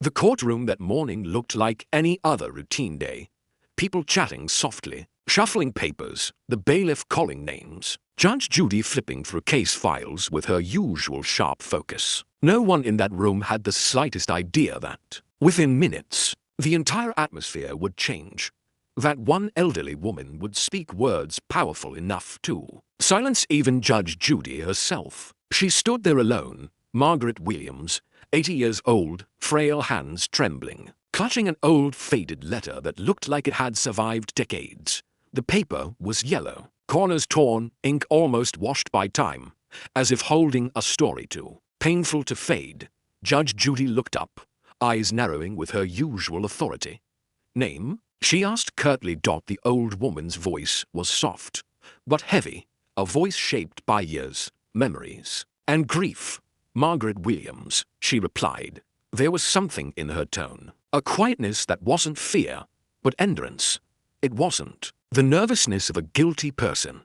The courtroom that morning looked like any other routine day. People chatting softly, shuffling papers, the bailiff calling names, Judge Judy flipping through case files with her usual sharp focus. No one in that room had the slightest idea that, within minutes, the entire atmosphere would change. That one elderly woman would speak words powerful enough to silence even Judge Judy herself. She stood there alone, Margaret Williams, 80 years old, frail hands trembling, clutching an old faded letter that looked like it had survived decades. The paper was yellow, corners torn, ink almost washed by time, as if holding a story to. Painful to fade, Judge Judy looked up, eyes narrowing with her usual authority. "Name?" she asked curtly. The old woman's voice was soft, but heavy, a voice shaped by years, memories, and grief. "Margaret Williams," she replied. There was something in her tone, a quietness that wasn't fear, but endurance. It wasn't the nervousness of a guilty person.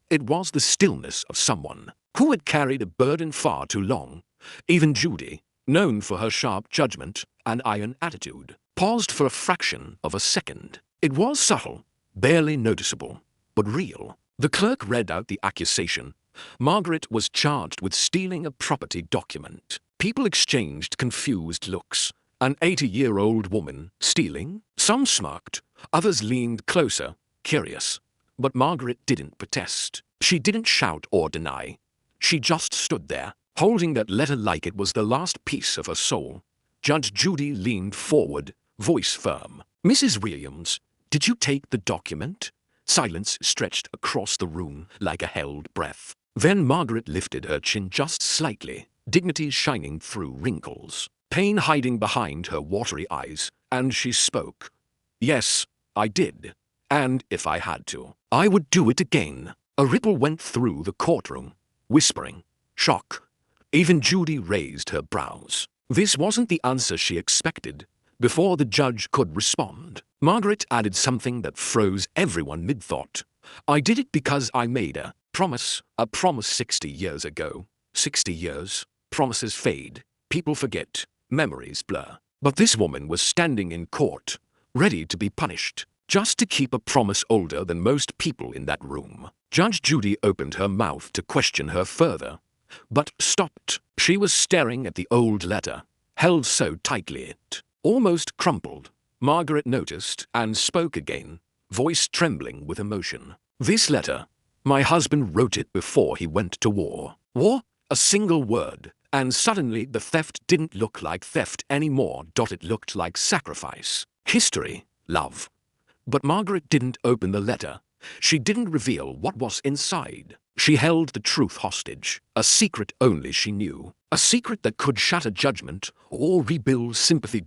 It was the stillness of someone who had carried a burden far too long. Even Judy, known for her sharp judgment and iron attitude, paused for a fraction of a second. It was subtle, barely noticeable, but real. The clerk read out the accusation. Margaret was charged with stealing a property document. People exchanged confused looks. An 80-year-old woman stealing? Some smirked, others leaned closer, curious. But Margaret didn't protest. She didn't shout or deny. She just stood there, holding that letter like it was the last piece of her soul. Judge Judy leaned forward, voice firm. "Mrs. Williams, did you take the document?" Silence stretched across the room like a held breath. Then Margaret lifted her chin just slightly, dignity shining through wrinkles, pain hiding behind her watery eyes, and she spoke. "Yes, I did. And if I had to, I would do it again." A ripple went through the courtroom, whispering, shock. Even Judy raised her brows. This wasn't the answer she expected. Before the judge could respond, Margaret added something that froze everyone mid-thought. "I did it because I made a promise 60 years ago. 60 years. Promises fade. People forget. Memories blur. But this woman was standing in court, ready to be punished, just to keep a promise older than most people in that room." Judge Judy opened her mouth to question her further, but stopped. She was staring at the old letter, held so tightly it almost crumpled. Margaret noticed and spoke again, voice trembling with emotion. "This letter, my husband wrote it before he went to war." War? A single word, and suddenly the theft didn't look like theft anymore. It looked like sacrifice, history, love. But Margaret didn't open the letter. She didn't reveal what was inside. She held the truth hostage, a secret only she knew, a secret that could shatter judgment or rebuild sympathy.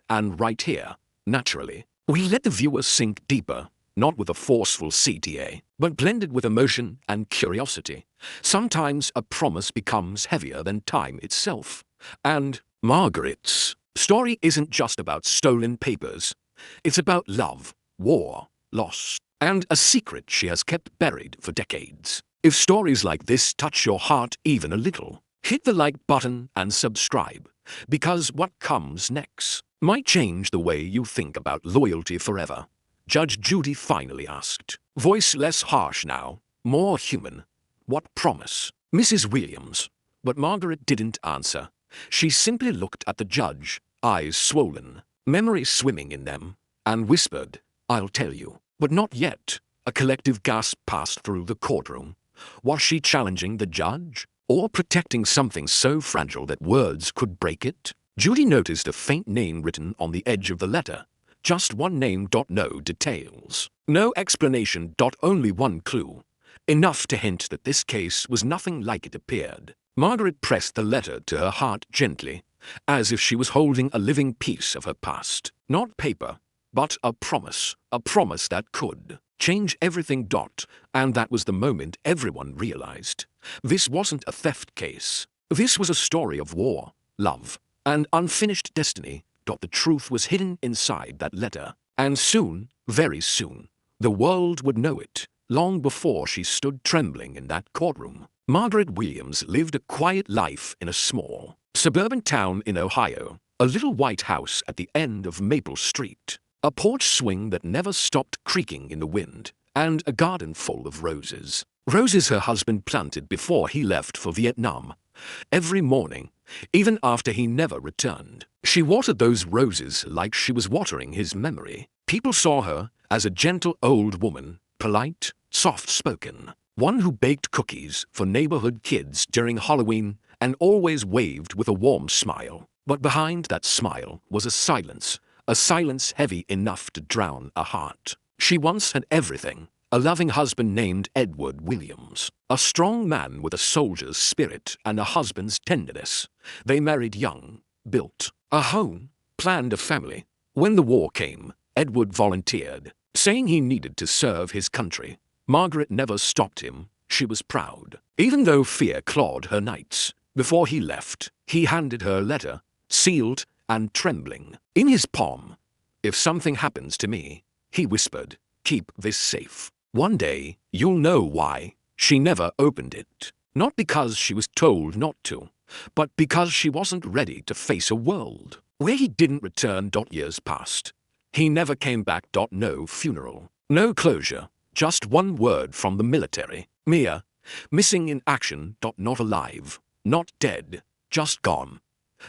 And right here, naturally, we let the viewer sink deeper, not with a forceful CTA, but blended with emotion and curiosity. Sometimes a promise becomes heavier than time itself. And Margaret's story isn't just about stolen papers. It's about love, war, loss, and a secret she has kept buried for decades. If stories like this touch your heart even a little, hit the like button and subscribe, because what comes next might change the way you think about loyalty forever. Judge Judy finally asked, voice less harsh now, more human. "What promise, Mrs. Williams?" But Margaret didn't answer. She simply looked at the judge, eyes swollen, memory swimming in them, and whispered, "I'll tell you." But not yet. A collective gasp passed through the courtroom. Was she challenging the judge, or protecting something so fragile that words could break it? Judy noticed a faint name written on the edge of the letter. Just one name. No details. No explanation. Only one clue. Enough to hint that this case was nothing like it appeared. Margaret pressed the letter to her heart gently, as if she was holding a living piece of her past. Not paper, but a promise that could change everything. And that was the moment everyone realized. This wasn't a theft case. This was a story of war, love, and unfinished destiny. The truth was hidden inside that letter. And soon, very soon, the world would know it. Long before she stood trembling in that courtroom, Margaret Williams lived a quiet life in a small, suburban town in Ohio. A little white house at the end of Maple Street. A porch swing that never stopped creaking in the wind. And a garden full of roses. Roses her husband planted before he left for Vietnam. Every morning, even after he never returned, she watered those roses like she was watering his memory. People saw her as a gentle old woman, polite, soft-spoken, one who baked cookies for neighborhood kids during Halloween and always waved with a warm smile. But behind that smile was a silence heavy enough to drown a heart. She once had everything. A loving husband named Edward Williams, a strong man with a soldier's spirit and a husband's tenderness. They married young, built a home, planned a family. When the war came, Edward volunteered, saying he needed to serve his country. Margaret never stopped him. She was proud. Even though fear clawed her nights, before he left, he handed her a letter, sealed and trembling. In his palm, "If something happens to me," he whispered, "keep this safe. One day, you'll know why." She never opened it. Not because she was told not to, but because she wasn't ready to face a world where he didn't return. Years passed. He never came back. No funeral. No closure. Just one word from the military. Mia. Missing in action. Not alive. Not dead. Just gone.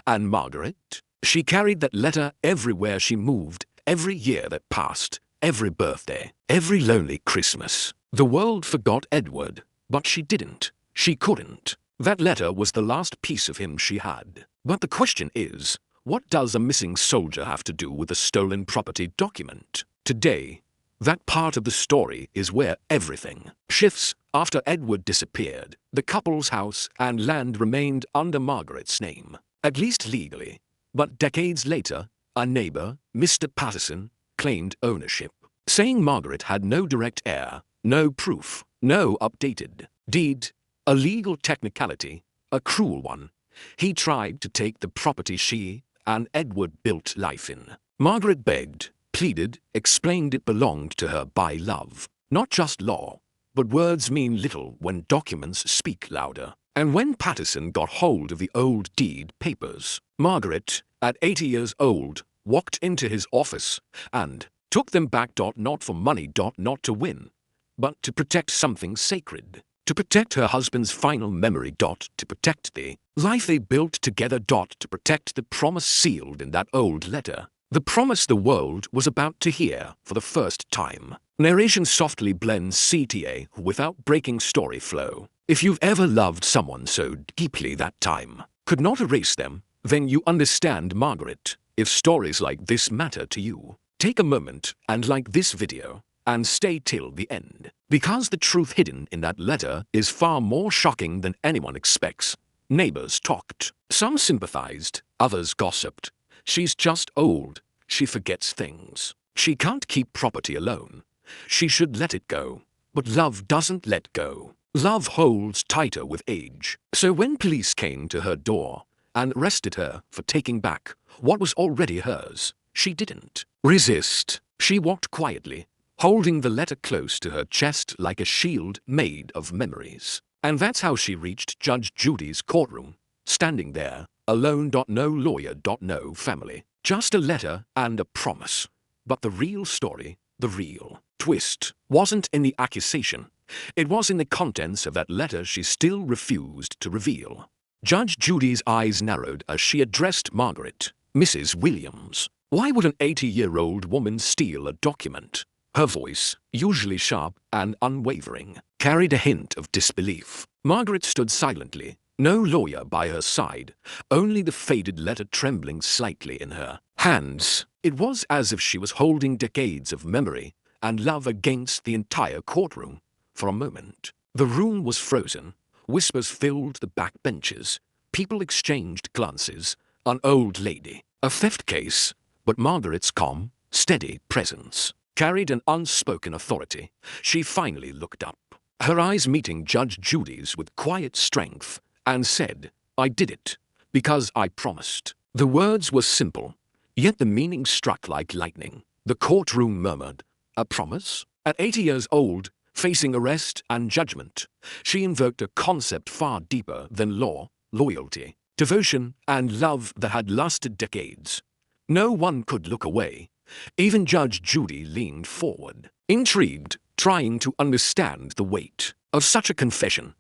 And Margaret? She carried that letter everywhere she moved, every year that passed. Every birthday, every lonely Christmas. The world forgot Edward, but she didn't. She couldn't. That letter was the last piece of him she had. But the question is, what does a missing soldier have to do with a stolen property document? Today, that part of the story is where everything shifts. After Edward disappeared, the couple's house and land remained under Margaret's name, at least legally. But decades later, a neighbor, Mr. Patterson, claimed ownership, saying Margaret had no direct heir, no proof, no updated deed. A legal technicality, a cruel one. He tried to take the property she and Edward built life in. Margaret begged, pleaded, explained it belonged to her by love, not just law. But words mean little when documents speak louder. And when Patterson got hold of the old deed papers, Margaret, at 80 years old, walked into his office and took them back. Not for money. Not to win, but to protect something sacred. To protect her husband's final memory. To protect the life they built together. To protect the promise sealed in that old letter. The promise the world was about to hear for the first time. Narration softly blends CTA without breaking story flow. If you've ever loved someone so deeply that time could not erase them, then you understand Margaret. If stories like this matter to you, take a moment and like this video, and stay till the end. Because the truth hidden in that letter is far more shocking than anyone expects. Neighbors talked. Some sympathized, others gossiped. She's just old. She forgets things. She can't keep property alone. She should let it go. But love doesn't let go. Love holds tighter with age. So when police came to her door and arrested her for taking back what was already hers, she didn't resist. She walked quietly, holding the letter close to her chest like a shield made of memories. And that's how she reached Judge Judy's courtroom, standing there, alone. No lawyer. No family. Just a letter and a promise. But the real story, the real twist, wasn't in the accusation. It was in the contents of that letter she still refused to reveal. Judge Judy's eyes narrowed as she addressed Margaret. "Mrs. Williams, why would an 80-year-old woman steal a document?" Her voice, usually sharp and unwavering, carried a hint of disbelief. Margaret stood silently, no lawyer by her side, only the faded letter trembling slightly in her hands. It was as if she was holding decades of memory and love against the entire courtroom. For a moment, the room was frozen. Whispers filled the back benches. People exchanged glances. An old lady, a theft case. But Margaret's calm, steady presence carried an unspoken authority. She finally looked up, her eyes meeting Judge Judy's with quiet strength, and said, "I did it, because I promised." The words were simple, yet the meaning struck like lightning. The courtroom murmured, "A promise?" At 80 years old, facing arrest and judgment, she invoked a concept far deeper than law, loyalty. devotion, and love that had lasted decades. No one could look away. Even Judge Judy leaned forward, intrigued, trying to understand the weight of such a confession.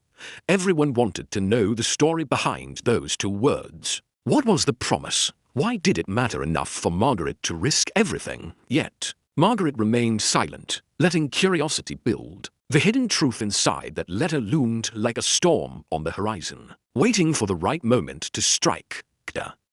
Everyone wanted to know the story behind those two words. What was the promise? Why did it matter enough for Margaret to risk everything? Yet, Margaret remained silent, letting curiosity build. The hidden truth inside that letter loomed like a storm on the horizon, waiting for the right moment to strike.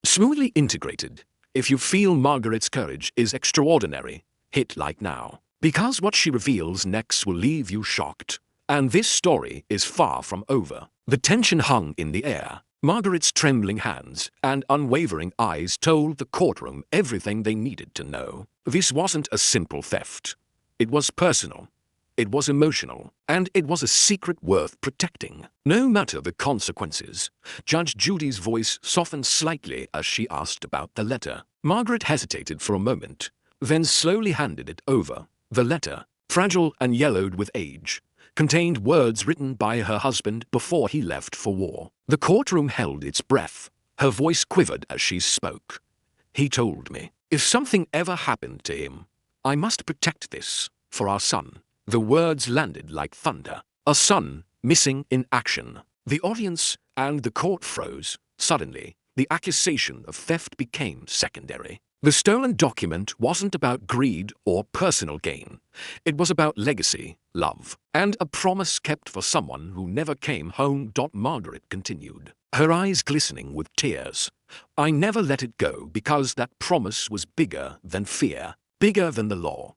Smoothly integrated. If you feel Margaret's courage is extraordinary, hit like now. Because what she reveals next will leave you shocked. And this story is far from over. The tension hung in the air. Margaret's trembling hands and unwavering eyes told the courtroom everything they needed to know. This wasn't a simple theft. It was personal. It was emotional. And it was a secret worth protecting. No matter the consequences. Judge Judy's voice softened slightly as she asked about the letter. Margaret hesitated for a moment, then slowly handed it over. The letter, fragile and yellowed with age, contained words written by her husband before he left for war. The courtroom held its breath. Her voice quivered as she spoke. He told me, if something ever happened to him, I must protect this for our son. The words landed like thunder. A son missing in action. The audience and the court froze. Suddenly, the accusation of theft became secondary. The stolen document wasn't about greed or personal gain. It was about legacy, love, and a promise kept for someone who never came home. Margaret continued, her eyes glistening with tears. I never let it go because that promise was bigger than fear, bigger than the law.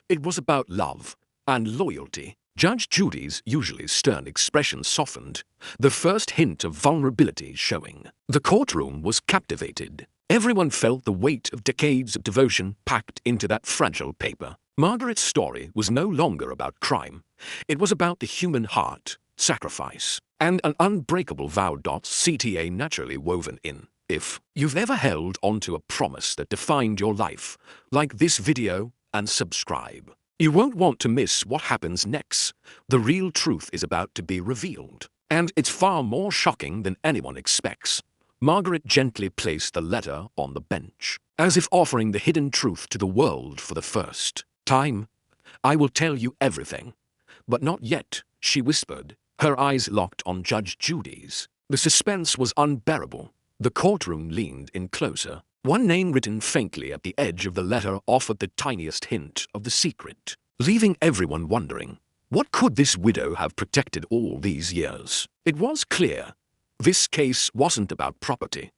It was about love and loyalty. Judge Judy's usually stern expression softened, the first hint of vulnerability showing. The courtroom was captivated. Everyone felt the weight of decades of devotion packed into that fragile paper. Margaret's story was no longer about crime. It was about the human heart, sacrifice, and an unbreakable vow. CTA naturally woven in. If you've ever held onto a promise that defined your life, like this video and subscribe. You won't want to miss what happens next. The real truth is about to be revealed, and it's far more shocking than anyone expects. Margaret gently placed the letter on the bench, as if offering the hidden truth to the world for the first time. I will tell you everything. But not yet, she whispered, her eyes locked on Judge Judy's. The suspense was unbearable. The courtroom leaned in closer. One name written faintly at the edge of the letter offered the tiniest hint of the secret, leaving everyone wondering, what could this widow have protected all these years? It was clear. This case wasn't about property.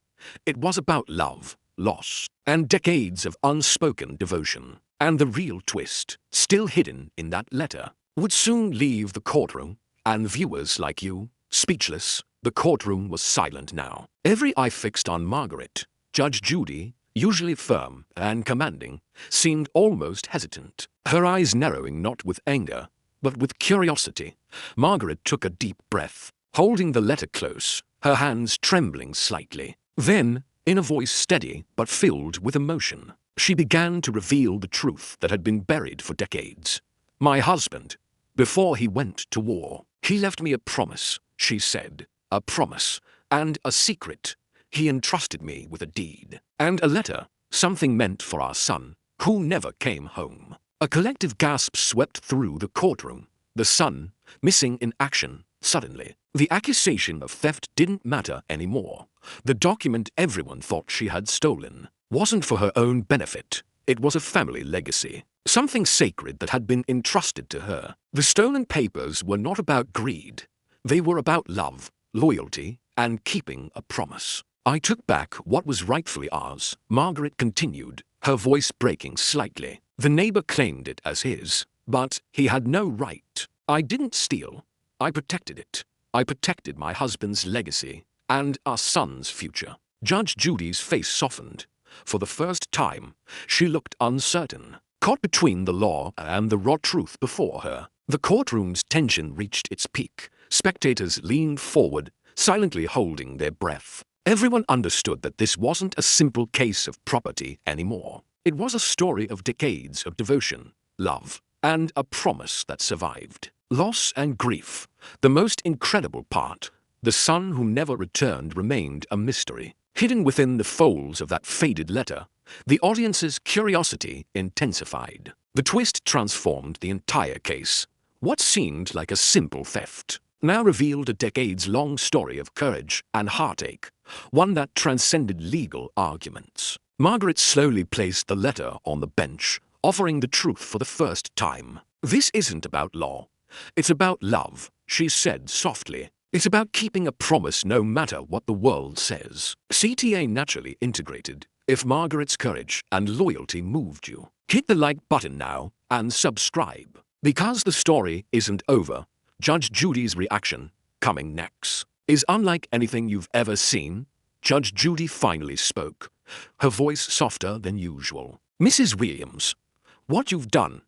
It was about love, loss, and decades of unspoken devotion. And the real twist, still hidden in that letter, would soon leave the courtroom, and viewers like you, speechless. The courtroom was silent now. Every eye fixed on Margaret. Judge Judy, usually firm and commanding, seemed almost hesitant, her eyes narrowing not with anger, but with curiosity. Margaret took a deep breath, holding the letter close, her hands trembling slightly. Then, in a voice steady but filled with emotion, she began to reveal the truth that had been buried for decades. My husband, before he went to war, he left me a promise, she said, a promise, and a secret. He entrusted me with a deed, and a letter, something meant for our son, who never came home. A collective gasp swept through the courtroom. The son, missing in action. Suddenly, the accusation of theft didn't matter anymore. The document everyone thought she had stolen wasn't for her own benefit. It was a family legacy, something sacred that had been entrusted to her. The stolen papers were not about greed. They were about love, loyalty, and keeping a promise. I took back what was rightfully ours, Margaret continued, her voice breaking slightly. The neighbor claimed it as his, but he had no right. I didn't steal. I protected it. I protected my husband's legacy and our son's future. Judge Judy's face softened. For the first time, she looked uncertain, caught between the law and the raw truth before her. The courtroom's tension reached its peak. Spectators leaned forward, silently holding their breath. Everyone understood that this wasn't a simple case of property anymore. It was a story of decades of devotion, love, and a promise that survived. Loss and grief, the most incredible part. The son who never returned remained a mystery. Hidden within the folds of that faded letter, the audience's curiosity intensified. The twist transformed the entire case. What seemed like a simple theft now revealed a decades-long story of courage and heartache, one that transcended legal arguments. Margaret slowly placed the letter on the bench, offering the truth for the first time. "This isn't about law. It's about love," she said softly. "It's about keeping a promise no matter what the world says." CTA naturally integrated. If Margaret's courage and loyalty moved you, hit the like button now and subscribe. Because the story isn't over, Judge Judy's reaction, coming next, is unlike anything you've ever seen. Judge Judy finally spoke, her voice softer than usual. "Mrs. Williams, what you've done,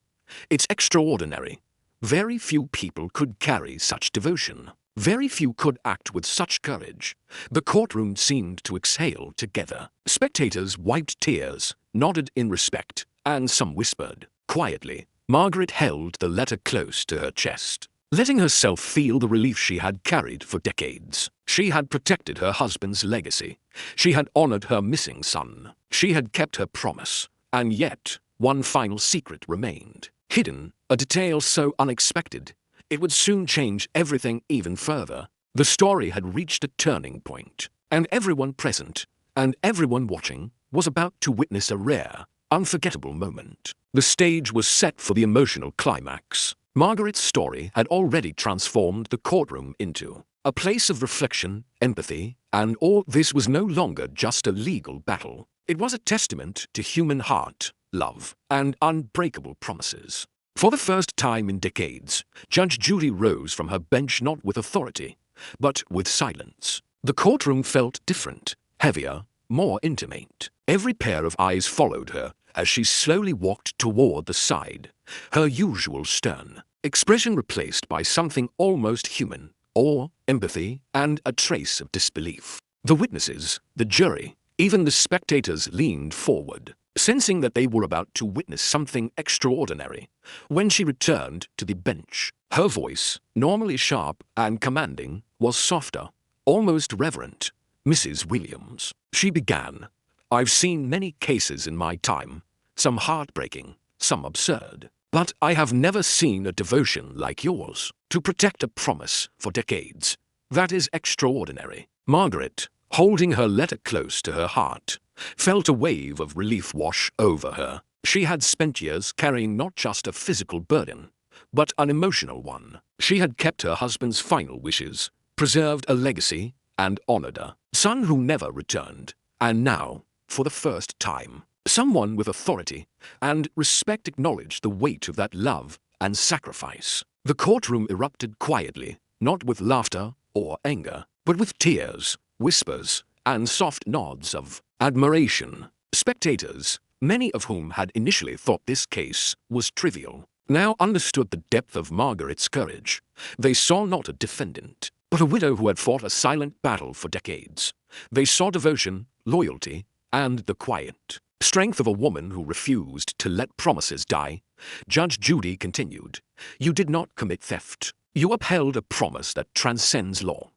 it's extraordinary. Very few people could carry such devotion. Very few could act with such courage." The courtroom seemed to exhale together. Spectators wiped tears, nodded in respect, and some whispered. Quietly, Margaret held the letter close to her chest, letting herself feel the relief she had carried for decades. She had protected her husband's legacy. She had honored her missing son. She had kept her promise. And yet, one final secret remained. Hidden, a detail so unexpected, it would soon change everything even further. The story had reached a turning point, and everyone present, and everyone watching, was about to witness a rare, unforgettable moment. The stage was set for the emotional climax. Margaret's story had already transformed the courtroom into a place of reflection, empathy, and all. This was no longer just a legal battle. It was a testament to human heart, love, and unbreakable promises. For the first time in decades, Judge Judy rose from her bench not with authority, but with silence. The courtroom felt different, heavier, more intimate. Every pair of eyes followed her as she slowly walked toward the side, her usual stern expression replaced by something almost human, awe, empathy, and a trace of disbelief. The witnesses, the jury, even the spectators leaned forward, sensing that they were about to witness something extraordinary. When she returned to the bench, her voice, normally sharp and commanding, was softer, almost reverent. "Mrs. Williams," she began, "I've seen many cases in my time, some heartbreaking, some absurd. But I have never seen a devotion like yours. To protect a promise for decades. That is extraordinary." Margaret, holding her letter close to her heart, felt a wave of relief wash over her. She had spent years carrying not just a physical burden, but an emotional one. She had kept her husband's final wishes, preserved a legacy, and honored a son who never returned. And now, for the first time, someone with authority and respect acknowledged the weight of that love and sacrifice. The courtroom erupted quietly, not with laughter or anger, but with tears, whispers, and soft nods of admiration. Spectators, many of whom had initially thought this case was trivial, now understood the depth of Margaret's courage. They saw not a defendant, but a widow who had fought a silent battle for decades. They saw devotion, loyalty, and the quiet strength of a woman who refused to let promises die. Judge Judy continued, "You did not commit theft. You upheld a promise that transcends law.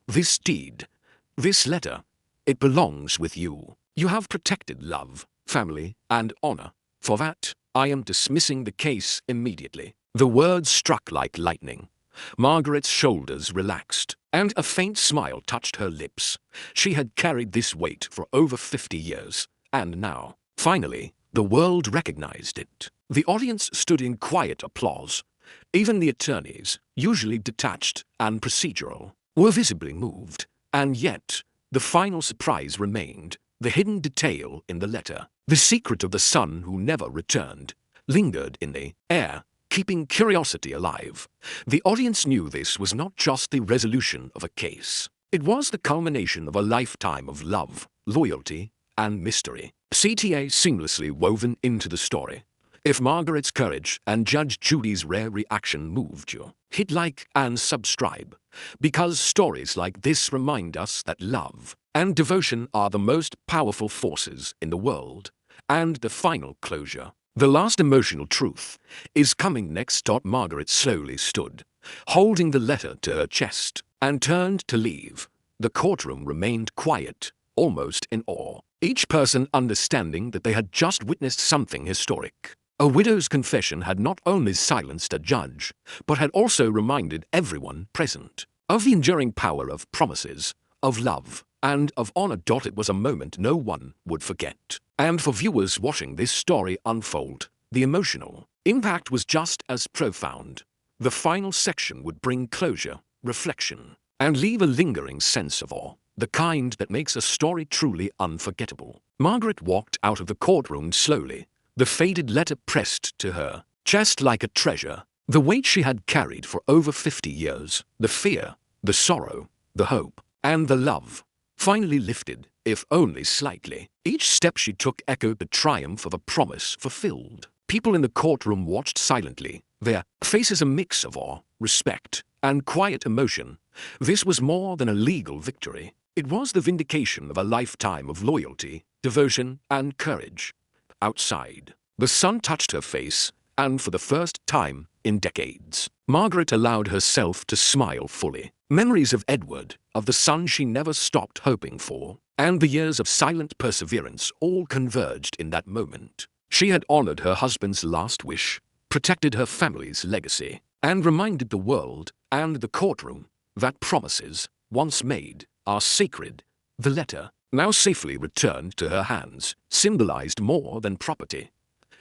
This deed, this letter, it belongs with you. You have protected love, family, and honor. For that, I am dismissing the case immediately." The words struck like lightning. Margaret's shoulders relaxed, and a faint smile touched her lips. She had carried this weight for over 50 years, and now, finally, the world recognized it. The audience stood in quiet applause. Even the attorneys, usually detached and procedural, were visibly moved. And yet, the final surprise remained, the hidden detail in the letter. The secret of the son who never returned lingered in the air, keeping curiosity alive. The audience knew this was not just the resolution of a case. It was the culmination of a lifetime of love, loyalty, and mystery. CTA seamlessly woven into the story. If Margaret's courage and Judge Judy's rare reaction moved you, hit like and subscribe, because stories like this remind us that love and devotion are the most powerful forces in the world. And the final closure, the last emotional truth, is coming next. Margaret slowly stood, holding the letter to her chest. and turned to leave. The courtroom remained quiet, almost in awe, each person understanding that they had just witnessed something historic. A widow's confession had not only silenced a judge, but had also reminded everyone present of the enduring power of promises, of love, and of honor. It was a moment no one would forget. And for viewers watching this story unfold, the emotional impact was just as profound. The final section would bring closure, reflection, and leave a lingering sense of awe, the kind that makes a story truly unforgettable. Margaret walked out of the courtroom slowly, the faded letter pressed to her chest like a treasure. The weight she had carried for over 50 years, the fear, the sorrow, the hope, and the love, finally lifted, if only slightly. Each step she took echoed the triumph of a promise fulfilled. People in the courtroom watched silently, their faces a mix of awe, respect, and quiet emotion. This was more than a legal victory. It was the vindication of a lifetime of loyalty, devotion, and courage. Outside, the sun touched her face, and for the first time in decades, Margaret allowed herself to smile fully. Memories of Edward, of the son she never stopped hoping for, and the years of silent perseverance all converged in that moment. She had honored her husband's last wish, protected her family's legacy, and reminded the world and the courtroom that promises, once made, are sacred. The letter, now safely returned to her hands, symbolized more than property.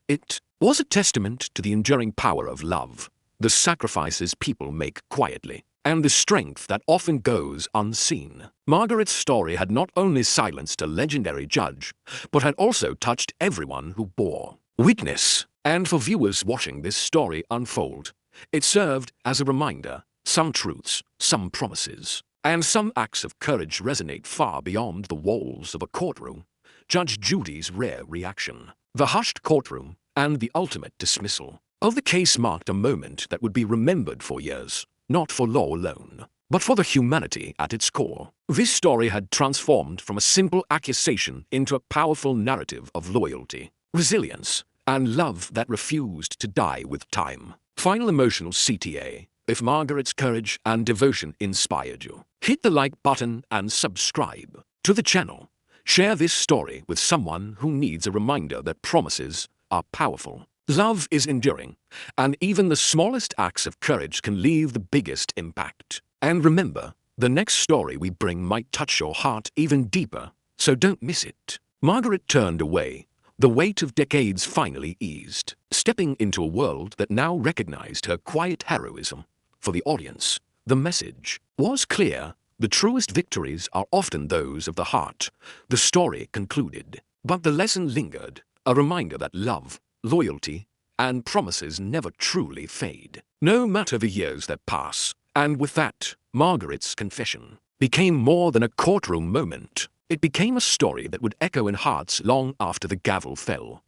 It was a testament to the enduring power of love, the sacrifices people make quietly, and the strength that often goes unseen. Margaret's story had not only silenced a legendary judge, but had also touched everyone who bore witness. And for viewers watching this story unfold, it served as a reminder: some truths, some promises, and some acts of courage resonate far beyond the walls of a courtroom. Judge Judy's rare reaction, the hushed courtroom, and the ultimate dismissal of the case marked a moment that would be remembered for years, not for law alone, but for the humanity at its core. This story had transformed from a simple accusation into a powerful narrative of loyalty, resilience, and love that refused to die with time. Final emotional CTA. If Margaret's courage and devotion inspired you, hit the like button and subscribe to the channel. Share this story with someone who needs a reminder that promises are powerful, love is enduring, and even the smallest acts of courage can leave the biggest impact. And remember, the next story we bring might touch your heart even deeper, so don't miss it. Margaret turned away. The weight of decades finally eased, stepping into a world that now recognized her quiet heroism. For the audience, the message was clear: the truest victories are often those of the heart. The story concluded, but the lesson lingered, a reminder that love, loyalty, and promises never truly fade, no matter the years that pass. And with that, Margaret's confession became more than a courtroom moment. It became a story that would echo in hearts long after the gavel fell.